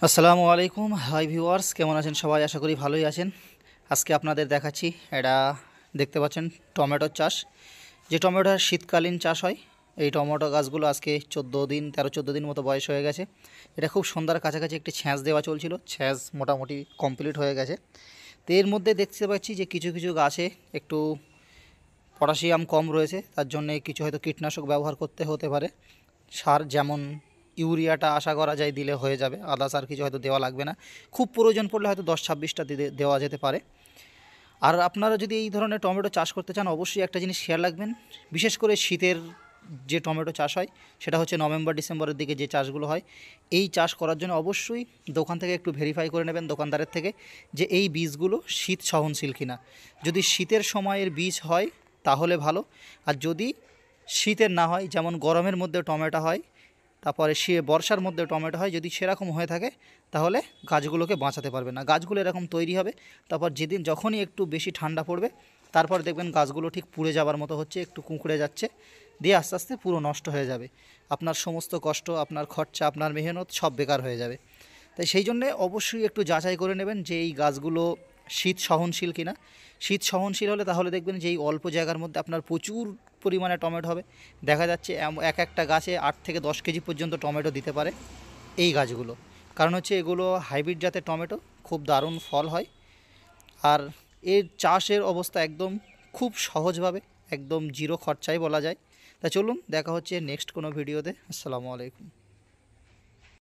আসসালামু আলাইকুম, hi viewers, কেমন আছেন সবাই? আশা করি ভালোই আছেন। আজকে আপনাদের দেখাচ্ছি, এটা দেখতে পাচ্ছেন টমেটোর চাষ। যে টমেটোর শীতকালীন চাষ হয়, এই টমেটো গাছগুলো আজকে 13-14 দিন মতো বয়স হয়ে গেছে। এটা খুব সন্ধ্যার কাছাকাছি একটি ছ্যাঁচ দেওয়া চলছিল, ছ্যাঁচ মোটামুটি কমপ্লিট হয়ে গেছে। তো এর মধ্যে দেখতে পাচ্ছি যে কিছু কিছু গাছে একটু পটাশিয়াম কম রয়েছে, তার জন্য কিছু হয়তো কীটনাশক ব্যবহার করতে হতে পারে। সার যেমন ইউরিয়াটা আশা করা যায় দিলে হয়ে যাবে, আদার্স আর কিছু হয়তো দেওয়া লাগবে না। খুব প্রয়োজন পড়লে হয়তো 10-26টা দেওয়া যেতে পারে। আর আপনারা যদি এই ধরনের টমেটো চাষ করতে চান, অবশ্যই একটা জিনিস খেয়াল রাখবেন, বিশেষ করে শীতের যে টমেটো চাষ হয় সেটা হচ্ছে নভেম্বর-ডিসেম্বরের দিকে যে চাষগুলো হয়। এই চাষ করার জন্য অবশ্যই দোকান থেকে একটু ভেরিফাই করে নেবেন, দোকানদারের থেকে, যে এই বীজগুলো শীত সহনশীল কিনা। যদি শীতের সময়ের বীজ হয় তাহলে ভালো, আর যদি শীতের না হয়, যেমন গরমের মধ্যে টমেটো হয়, তারপরে বর্ষার মধ্যে টমেটো হয়, যদি সেরকম হয়ে থাকে তাহলে গাছগুলোকে বাঁচাতে পারবে না। গাছগুলো এরকম তৈরি হবে, তারপর যখনই একটু বেশি ঠান্ডা পড়বে, তারপর দেখবেন গাছগুলো ঠিক পুড়ে যাবার মতো হচ্ছে, একটু কুঁকড়ে যাচ্ছে, দিয়ে আস্তে আস্তে পুরো নষ্ট হয়ে যাবে। আপনার সমস্ত কষ্ট, আপনার খরচা, আপনার মেহনত সব বেকার হয়ে যাবে। তাই সেই জন্যে অবশ্যই একটু যাচাই করে নেবেন যে এই গাছগুলো শীত সহনশীল কিনা। শীত সহনশীল হলে তাহলে দেখবেন যে এই অল্প জায়গার মধ্যে আপনার প্রচুর পরিমাণে টমেটো হবে। দেখা যাচ্ছে এক একটা গাছে 8 থেকে 10 কেজি পর্যন্ত টমেটো দিতে পারে এই গাছগুলো। কারণ হচ্ছে এগুলো হাইব্রিড জাতের টমেটো, খুব দারুণ ফল হয়। আর এর চাষের অবস্থা একদম খুব সহজভাবে, একদম জিরো খরচায় বলা যায়। তা চলুন, দেখা হচ্ছে নেক্সট কোনো ভিডিওতে। আসসালামু আলাইকুম।